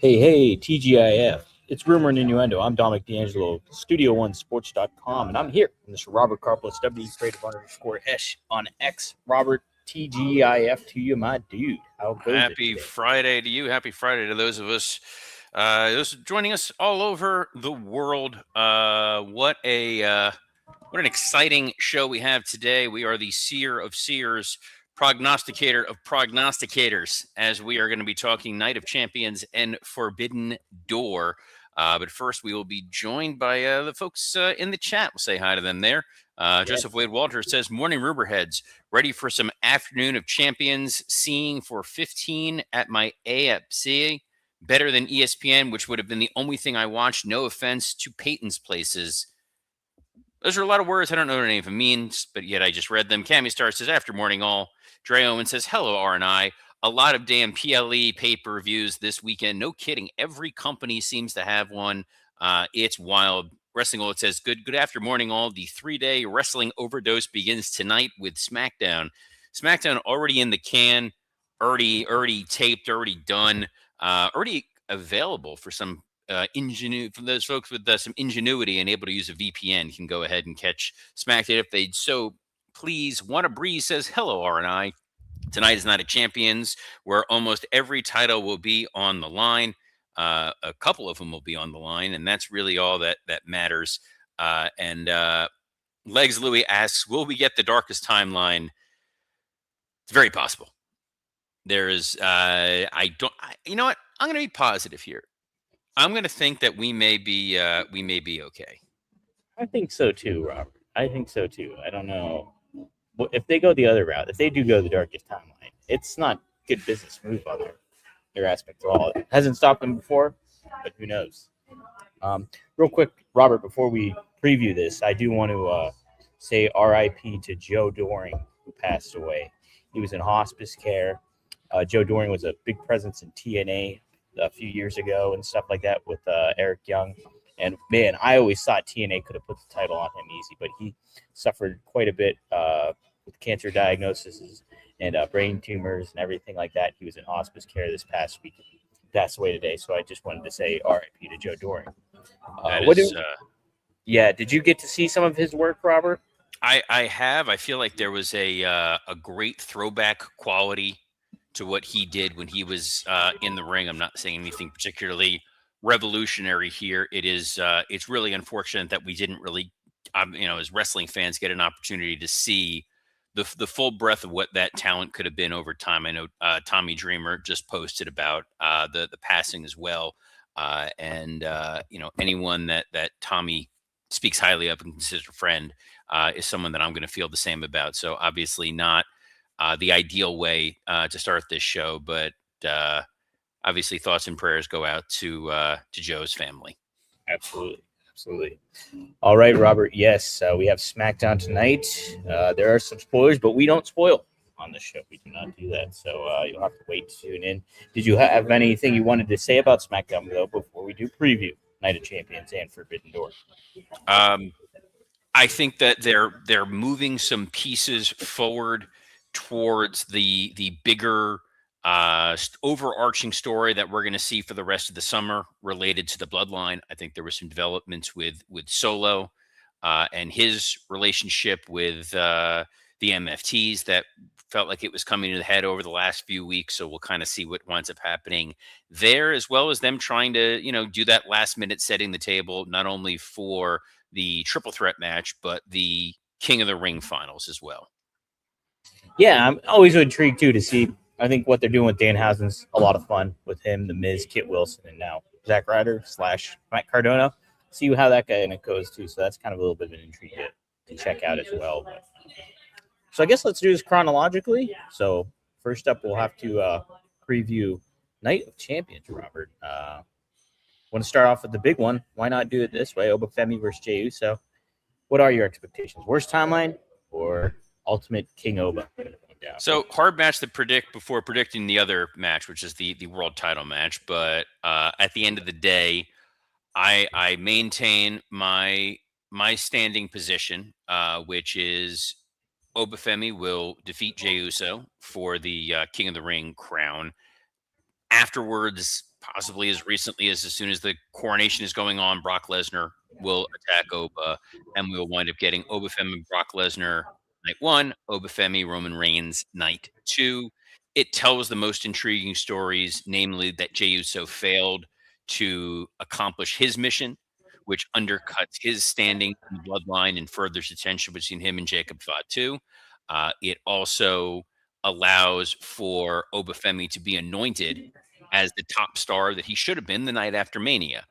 Hey, TGIF. It's Rumor and Innuendo. I'm Dominic D'Angelo, Studio1Sports.com, and I'm here. Mr. Robert Carpus, W Creative underscore Esh on X. Robert, TGIF to you, my dude. How goes it Happy today? Friday to you. Happy Friday to those of us those joining us all over the world. What an exciting show we have today. We are the seer of seers, prognosticator of prognosticators, as we are going to be talking Night of Champions and Forbidden Door. But first, we will be joined by the folks in the chat. We'll say hi to them there. Joseph Wade Walter says, Morning Ruberheads, ready for some Afternoon of Champions, seeing for 15 at my AFC. Better than ESPN, which would have been the only thing I watched. No offense to Peyton's Places. Those are a lot of words. I don't know what any of them means, but yet I just read them. Cammy Star says, after morning all. Dre Owen says, hello, R&I. A lot of damn PLE pay-per-views this weekend. No kidding. Every company seems to have one. It's wild. Wrestling All, it says, good after morning all. The 3-day wrestling overdose begins tonight with SmackDown. SmackDown already in the can, already taped, already done, already available for some for those folks with some ingenuity and able to use a VPN can go ahead and catch SmackDown if they'd so please. Wanna Breeze says, hello, R&I. Tonight is Night of Champions, where almost every title will be on the line. A couple of them will be on the line, and that's really all that matters. And Legs Louie asks, will we get the Darkest Timeline? It's very possible. There is, you know what? I'm going to be positive here. I'm going to think that we may be okay. I think so too, Robert. I think so too. I don't know. If they go the other route, if they do go the darkest timeline, it's not good business move on their aspect at all. It hasn't stopped them before, but who knows? Real quick, Robert, before we preview this, I do want to say RIP to Joe Doring, who passed away. He was in hospice care. Joe Doring was a big presence in TNA a few years ago and stuff like that with Eric Young. And man, I always thought TNA could have put the title on him easy, but he suffered quite a bit with cancer diagnoses and brain tumors and everything like that. He was in hospice care this past week. He passed away today, so I just wanted to say RIP to Joe Doring. Did you get to see some of his work, Robert? I have. I feel like there was a great throwback quality to what he did when he was in the ring. I'm not saying anything particularly revolutionary here. It's really unfortunate that we didn't really, as wrestling fans, get an opportunity to see the full breadth of what that talent could have been over time. I know Tommy Dreamer just posted about the passing as well, and anyone that Tommy speaks highly of and considers a friend is someone that I'm going to feel the same about. So obviously not the ideal way to start this show, but obviously thoughts and prayers go out to Joe's family. Absolutely. All right, Robert. Yes, we have SmackDown tonight. There are some spoilers, but we don't spoil on the show. We do not do that. So you'll have to wait to tune in. Did you have anything you wanted to say about SmackDown, though, before we do preview Night of Champions and Forbidden Door? I think that they're moving some pieces forward towards the bigger overarching story that we're going to see for the rest of the summer related to the bloodline. I think there were some developments with Solo and his relationship with the MFTs that felt like it was coming to the head over the last few weeks. So we'll kind of see what winds up happening there, as well as them trying to, do that last minute setting the table, not only for the triple threat match, but the King of the Ring finals as well. Yeah, I'm always intrigued too to see. I think what they're doing with Danhausen's a lot of fun with him, The Miz, Kit Wilson, and now Zack Ryder / Matt Cardona. See how that guy goes too. So that's kind of a little bit of an intrigue to check out as well. So I guess let's do this chronologically. So first up, we'll have to preview Night of Champions, Robert. Want to start off with the big one. Why not do it this way? Obafemi versus Jey Uso. What are your expectations? Worst timeline or Ultimate King Oba? So hard match to predict before predicting the other match, which is the world title match. But at the end of the day, I maintain my standing position, which is Obafemi will defeat Jey Uso for the King of the Ring crown. Afterwards, possibly as recently as soon as the coronation is going on, Brock Lesnar will attack Oba, and we will wind up getting Obafemi Brock Lesnar night 1, Obafemi Roman Reigns night 2. It tells the most intriguing stories, namely that Jey Uso failed to accomplish his mission, which undercuts his standing in the bloodline and furthers the tension between him and Jacob Fatu. It also allows for Obafemi to be anointed as the top star that he should have been the night after Mania.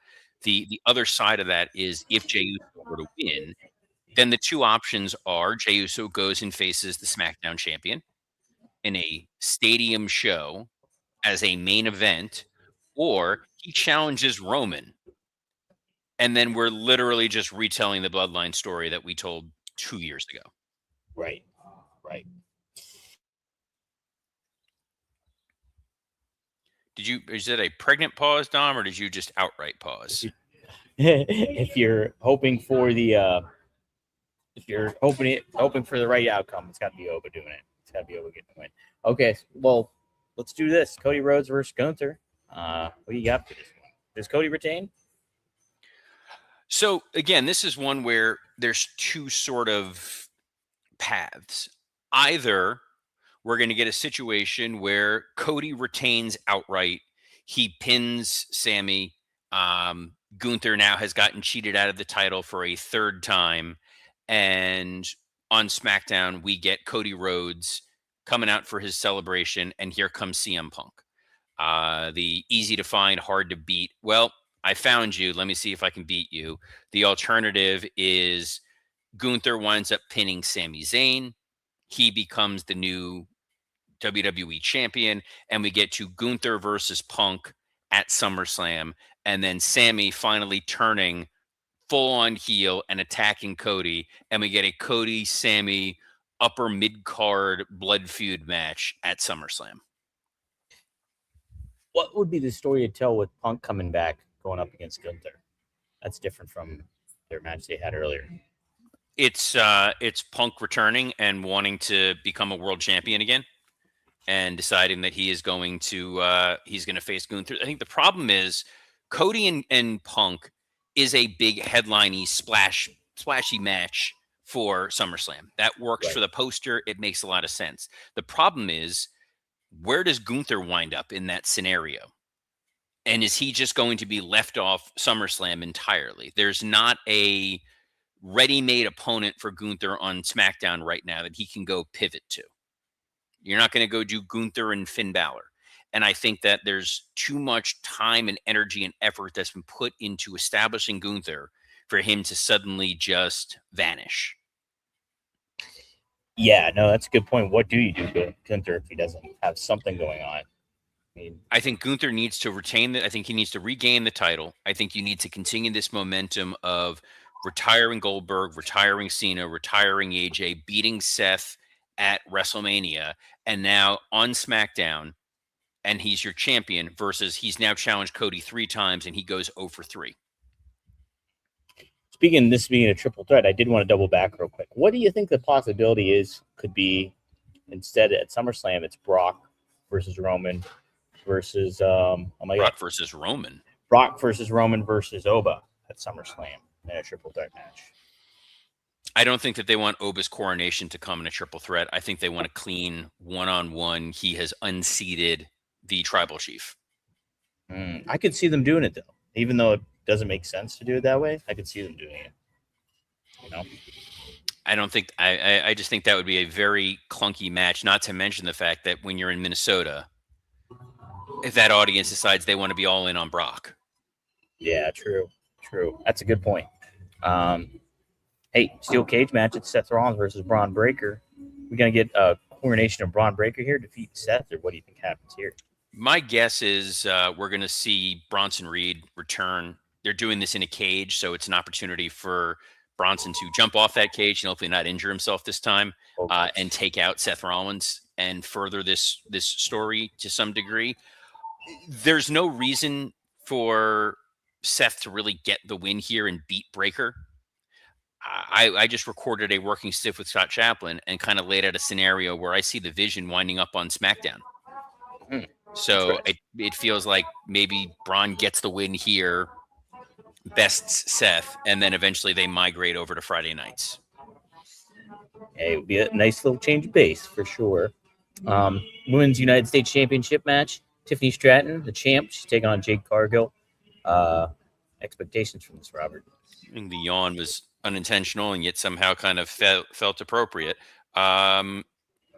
The other side of that is if Jey Uso were to win, then the two options are Jey Uso goes and faces the SmackDown champion in a stadium show as a main event, or he challenges Roman. And then we're literally just retelling the bloodline story that we told 2 years ago. Right. Right. Is it a pregnant pause, Dom, or did you just outright pause? If you're hoping for the if you're hoping for the right outcome, it's got to be Oba doing it. It's got to be Oba getting the win. Okay, well, let's do this. Cody Rhodes versus Gunther. What do you got for this one? Does Cody retain? So again, this is one where there's two sort of paths. Either we're going to get a situation where Cody retains outright. He pins Sammy. Gunther now has gotten cheated out of the title for a third time. And on SmackDown, we get Cody Rhodes coming out for his celebration. And here comes CM Punk. The easy to find, hard to beat. Well, I found you. Let me see if I can beat you. The alternative is Gunther winds up pinning Sami Zayn. He becomes the new WWE champion, and we get to Gunther versus Punk at SummerSlam, and then Sammy finally turning full on heel and attacking Cody, and we get a Cody Sammy upper mid card blood feud match at SummerSlam. What would be the story to tell with Punk coming back going up against Gunther? That's different from their match they had earlier. It's Punk returning and wanting to become a world champion again, and deciding that he is going to face Gunther. I think the problem is Cody and Punk is a big headliney splashy match for SummerSlam. That works Right. for the poster. It makes a lot of sense. The problem is, where does Gunther wind up in that scenario? And is he just going to be left off SummerSlam entirely? There's not a ready-made opponent for Gunther on SmackDown right now that he can go pivot to. You're not going to go do Gunther and Finn Balor. And I think that there's too much time and energy and effort that's been put into establishing Gunther for him to suddenly just vanish. Yeah, no, that's a good point. What do you do with Gunther if he doesn't have something going on? I think Gunther needs to retain I think he needs to regain the title. I think you need to continue this momentum of retiring Goldberg, retiring Cena, retiring AJ, beating Seth at WrestleMania, and now on SmackDown, and he's your champion versus he's now challenged Cody 3 times and he goes 0 for 3. Speaking of this being a triple threat, I did want to double back real quick. What do you think the possibility could be instead at SummerSlam? It's Brock versus Roman versus Brock versus Roman. Brock versus Roman versus Oba at SummerSlam in a triple threat match. I don't think that they want Oba's coronation to come in a triple threat. I think they want a clean one-on-one. He has unseated the tribal chief. I could see them doing it, though. Even though it doesn't make sense to do it that way, I could see them doing it. You know? I don't think I just think that would be a very clunky match, not to mention the fact that when you're in Minnesota, if that audience decides they want to be all in on Brock. Yeah, true. That's a good point. Hey, steel cage match. It's Seth Rollins versus Braun Breaker. We're going to get a coronation of Braun Breaker here, defeat Seth, or what do you think happens here? My guess is we're going to see Bronson Reed return. They're doing this in a cage, so it's an opportunity for Bronson to jump off that cage and hopefully not injure himself this time, and take out Seth Rollins and further this story to some degree. There's no reason for Seth to really get the win here and beat Breaker. I just recorded a working stiff with Scott Chaplin and kind of laid out a scenario where I see the Vision winding up on SmackDown. So it feels like maybe Braun gets the win here, bests Seth, and then eventually they migrate over to Friday nights. It would be a nice little change of pace for sure. Women's United States Championship match. Tiffany Stratton, the champ, she's taking on Jade Cargill. Uh, Expectations from this, Robert? I think the yawn was unintentional and yet somehow kind of felt appropriate. My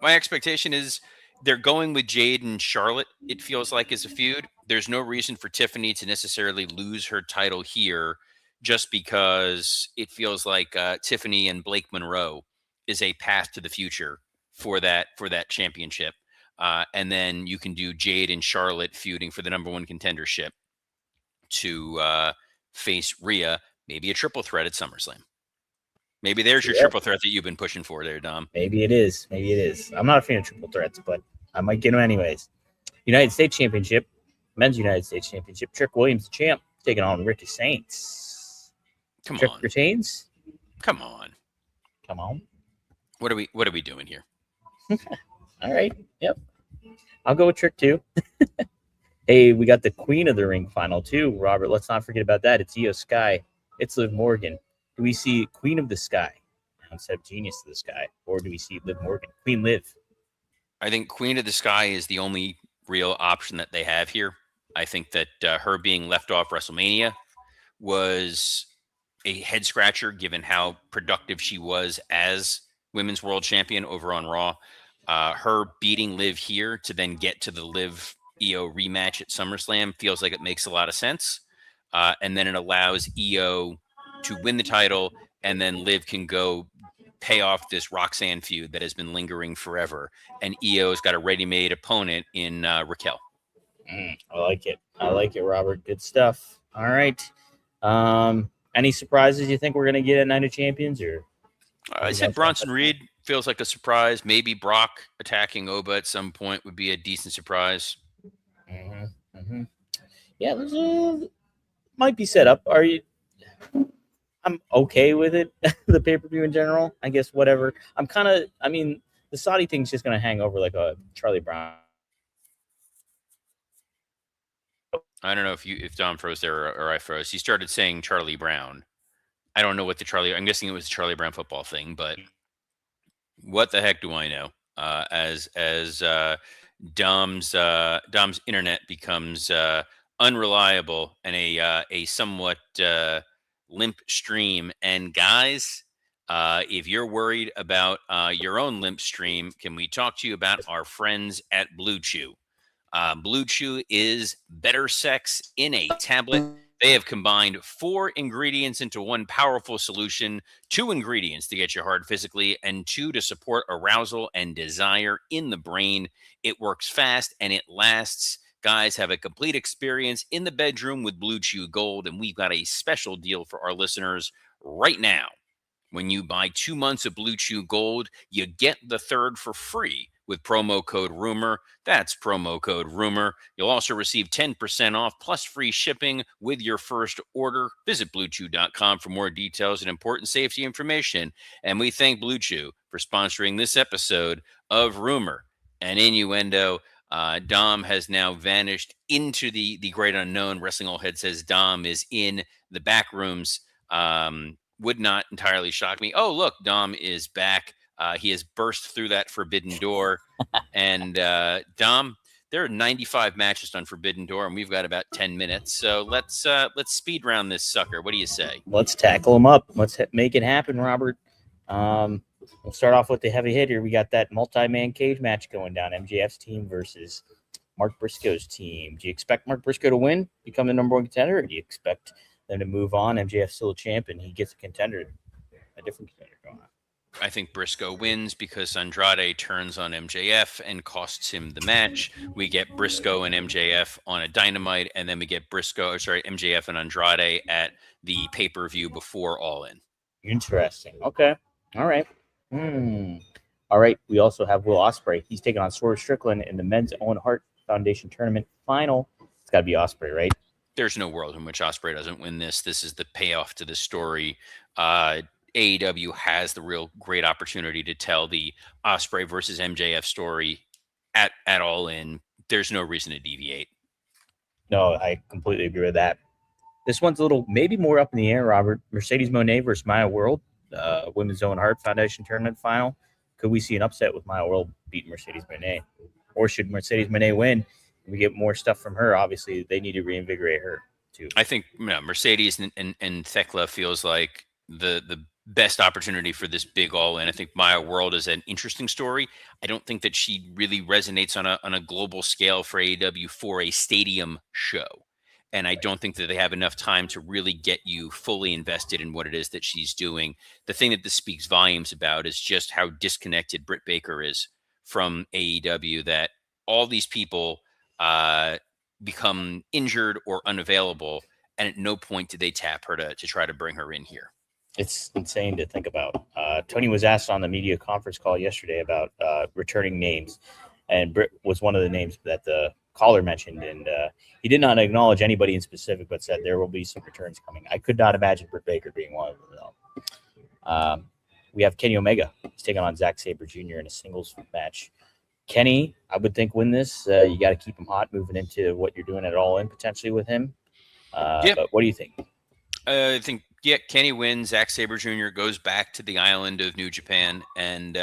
expectation is they're going with Jade and Charlotte, it feels like, as a feud. There's no reason for Tiffany to necessarily lose her title here just because it feels like Tiffany and Blake Monroe is a path to the future for that championship. And then you can do Jade and Charlotte feuding for the number one contendership to face Rhea, maybe a triple threat at SummerSlam. Maybe there's your triple threat that you've been pushing for there, Dom. Maybe it is. Maybe it is. I'm not a fan of triple threats, but I might get them anyways. United States Championship, Men's United States Championship. Trick Williams, the champ, taking on Ricky Saints. Trick retains. Come on. What are we doing here? All right. Yep. I'll go with Trick too. Hey, we got the Queen of the Ring final too, Robert. Let's not forget about that. It's Io Sky. It's Liv Morgan. Do we see Queen of the Sky instead of Genius of the Sky, or do we see Liv Morgan, Queen Liv? I think Queen of the Sky is the only real option that they have here. I think that her being left off WrestleMania was a head scratcher, given how productive she was as Women's World Champion over on Raw. Her beating Liv here to then get to the Liv Io rematch at SummerSlam feels like it makes a lot of sense. And then it allows Io to win the title, and then Liv can go pay off this Roxanne feud that has been lingering forever. And Io's got a ready-made opponent in Raquel. I like it, Robert. Good stuff. All right. Any surprises you think we're going to get at Night of Champions? Or I said Bronson Reed feels like a surprise. Maybe Brock attacking Oba at some point would be a decent surprise. Yeah, might be set up. Are you? I'm okay with it. The pay-per-view in general, I guess. Whatever. The Saudi thing's just going to hang over like a Charlie Brown. I don't know if Dom froze there or I froze. He started saying Charlie Brown. I don't know what I'm guessing it was the Charlie Brown football thing, but what the heck do I know? As Dom's internet becomes unreliable and a somewhat limp stream. And guys, if you're worried about your own limp stream, can we talk to you about our friends at Blue Chew? Blue Chew is better sex in a tablet. They have combined 4 ingredients into one powerful solution: 2 ingredients to get you hard physically and 2 to support arousal and desire in the brain. It works fast and it lasts. Guys, have a complete experience in the bedroom with Blue Chew Gold, and we've got a special deal for our listeners right now. When you buy 2 months of Blue Chew Gold, you get the 3rd for free with promo code RUMOR. That's promo code RUMOR. You'll also receive 10% off plus free shipping with your first order. Visit BlueChew.com for more details and important safety information. And we thank Blue Chew for sponsoring this episode of Rumor and Innuendo. Dom has now vanished into the great unknown. Wrestling All Head says Dom is in the back rooms. Would not entirely shock me. Oh, look, Dom is back. He has burst through that forbidden door. And Dom, there are 95 matches on Forbidden Door, and we've got about 10 minutes. So let's speed round this sucker. What do you say? Let's tackle him up. Let's make it happen, Robert. We'll start off with the heavy hitter. We got that multi-man cage match going down. MJF's team versus Mark Briscoe's team. Do you expect Mark Briscoe to win, become the number 1 contender, or do you expect them to move on? MJF's still a champ, and he gets a different contender going on. I think Briscoe wins because Andrade turns on MJF and costs him the match. We get Briscoe and MJF on a Dynamite, and then we get MJF and Andrade at the pay-per-view before All In. Interesting. Okay. All right. All right. We also have Will Ospreay. He's taking on Swerve Strickland in the Men's Owen Hart Foundation Tournament final. It's got to be Ospreay, right? There's no world in which Ospreay doesn't win this. This is the payoff to the story. AEW has the real great opportunity to tell the Ospreay versus MJF story at All In there's no reason to deviate. No, I completely agree with that. This one's a little maybe more up in the air, Robert. Mercedes Moné versus Maya World, Women's Own Heart Foundation tournament final. Could we see an upset with Maya World beating Mercedes Moné? Or should Mercedes Moné win and we get more stuff from her? Obviously, they need to reinvigorate her, too. I think Mercedes and Thekla feels like the best opportunity for this big all-in. I think Maya World is an interesting story. I don't think that she really resonates on a global scale for AEW for a stadium show. And I don't think that they have enough time to really get you fully invested in what it is that she's doing. The thing that this speaks volumes about is just how disconnected Britt Baker is from AEW, that all these people become injured or unavailable, and at no point did they tap her to try to bring her in here. It's insane to think about. Tony was asked on the media conference call yesterday about returning names, and Britt was one of the names that the caller mentioned, and he did not acknowledge anybody in specific, but said there will be some returns coming. I could not imagine Britt Baker being one of them, though. We have Kenny Omega. He's taking on Zack Sabre Jr. in a singles match. Kenny, I would think, win this. You got to keep him hot moving into what you're doing at All In potentially with him. But what do you think? I think, Kenny wins. Zack Sabre Jr. goes back to the island of New Japan and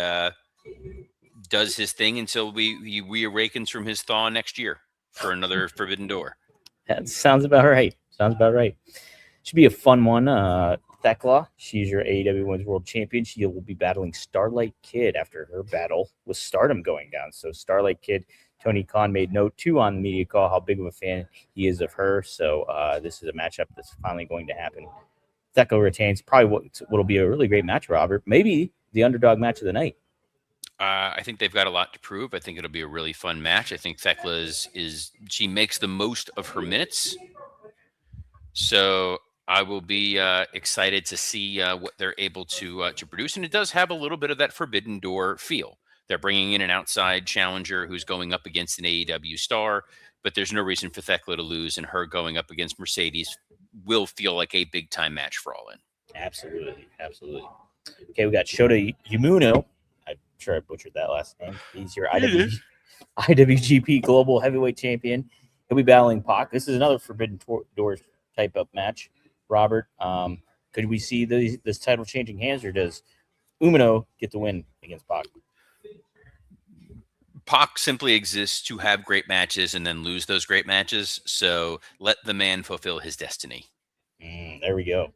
does his thing until he reawakens from his thaw next year for another Forbidden Door. That sounds about right. Should be a fun one. Thekla, she's your AEW Women's World Champion. She will be battling Starlight Kid after her battle with Stardom going down. So Starlight Kid, Tony Khan made note, too, on the media call how big of a fan he is of her. So this is a matchup that's finally going to happen. Thekla retains probably what'll be a really great match, Robert. Maybe the underdog match of the night. I think they've got a lot to prove. I think it'll be a really fun match. I think Thekla she makes the most of her minutes. So I will be excited to see what they're able to produce. And it does have a little bit of that Forbidden Door feel. They're bringing in an outside challenger who's going up against an AEW star, but there's no reason for Thekla to lose, and her going up against Mercedes will feel like a big-time match for All In. Absolutely. Okay, we got Shota Umino. I'm sure I butchered that last name. He's your IWGP Global Heavyweight Champion. He'll be battling Pac. This is another Forbidden Doors type of match. Robert, could we see this title changing hands, or does Umino get the win against Pac? Pac simply exists to have great matches and then lose those great matches. So let the man fulfill his destiny. There we go.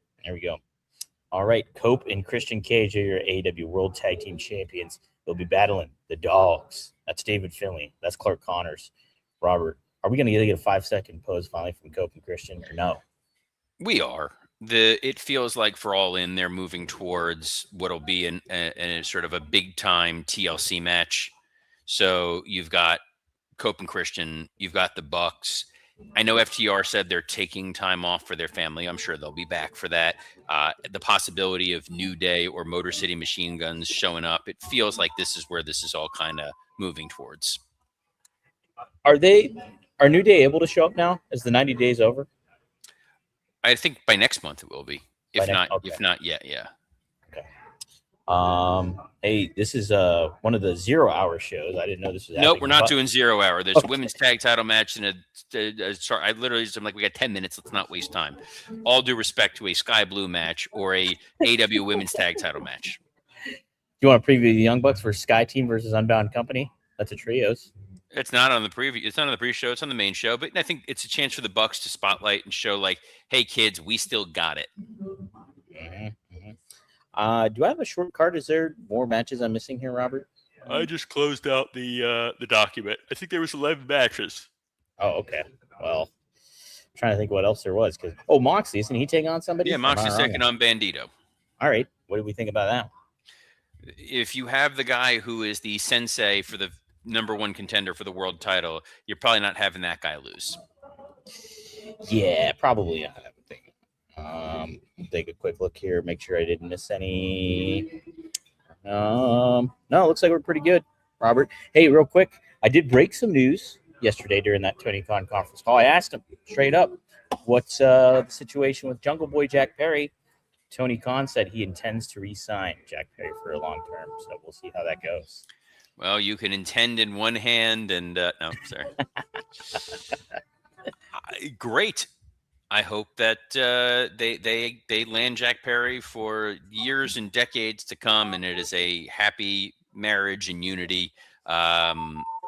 All right. Cope and Christian Cage are your AEW World Tag Team Champions. They'll be battling the Dogs. That's David Finlay. That's Clark Connors. Robert, are we going to get a 5-second pose finally from Cope and Christian, or no? We are. It feels like for All In, they're moving towards what'll be a sort of a big time TLC match. So you've got Cope and Christian, you've got the Bucks. I know FTR said they're taking time off for their family. I'm sure they'll be back for that. The possibility of New Day or Motor City Machine Guns showing up, it feels like this is where this is all kind of moving towards. Are New Day able to show up now? Is the 90 days over? I think by next month it will be. If not yet, yeah. Okay. Hey, this is one of the 0 hour shows. I didn't know this was happening. Nope, we're not doing 0 hour. There's a women's tag title match and I literally I'm like, we got 10 minutes. Let's not waste time. All due respect to a Sky Blue match or a AEW women's tag title match. Do you want to preview the Young Bucks for Sky Team versus Unbound Company? That's a trios. It's not on the preview. It's not on the pre-show. It's on the main show. But I think it's a chance for the Bucks to spotlight and show, like, hey, kids, we still got it. Do I have a short card? Is there more matches I'm missing here, Robert? I just closed out the document. I think there was 11 matches. Oh, okay. Well, I'm trying to think what else there was. Moxley, isn't he taking on somebody? Yeah, Moxley's taking on Bandito. All right. What do we think about that? If you have the guy who is the sensei for the number one contender for the world title, you're probably not having that guy lose. Yeah, probably not. Take a quick look here, make sure I didn't miss any. No, it looks like we're pretty good, Robert. Hey, real quick, I did break some news yesterday during that Tony Khan conference call. I asked him straight up, what's the situation with Jungle Boy Jack Perry? Tony Khan said he intends to re-sign Jack Perry for a long term, so we'll see how that goes. Well, you can intend in one hand and no, sorry. Great. I hope that they land Jack Perry for years and decades to come, and it is a happy marriage and unity. I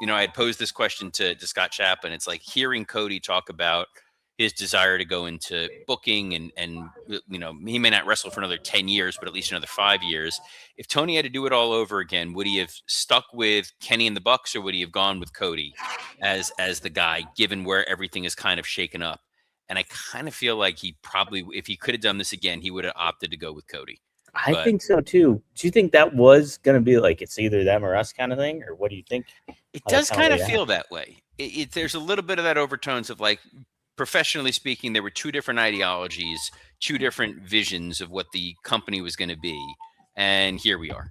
had posed this question to Scott Chapman. It's like hearing Cody talk about his desire to go into booking and he may not wrestle for another 10 years, but at least another 5 years. If Tony had to do it all over again, would he have stuck with Kenny and the Bucks, or would he have gone with Cody as the guy, given where everything is kind of shaken up? And I kind of feel like he probably, if he could have done this again, he would have opted to go with Cody. I think so too. Do you think that was going to be like it's either them or us kind of thing, or what do you think? It does kind of feel that way. There's a little bit of that overtones of like, professionally speaking, there were two different ideologies, two different visions of what the company was going to be, and here we are.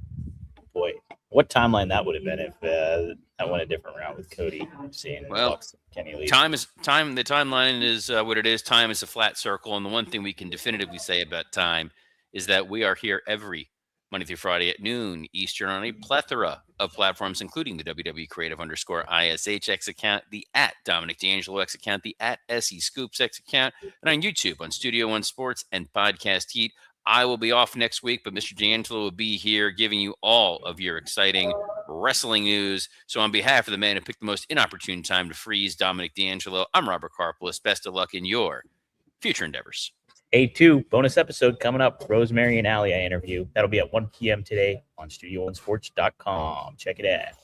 Boy, what timeline that would have been if I went a different route with Cody, seeing Bucks, Kenny Lee. Time. The timeline is what it is. Time is a flat circle, and the one thing we can definitively say about time is that we are here every Monday through Friday at noon Eastern on a plethora of platforms, including the WWE Creative _ISH X account, the @Dominic D'Angelo X account, the @SE Scoops X account, and on YouTube on Studio One Sports and Podcast Heat. I will be off next week, but Mr. D'Angelo will be here giving you all of your exciting wrestling news. So on behalf of the man who picked the most inopportune time to freeze, Dominic D'Angelo, I'm Robert Karpolis. Best of luck in your future endeavors. A2 bonus episode coming up. Rosemary and Alia interview. That'll be at 1 p.m. today on StudioOneSports.com. Check it out.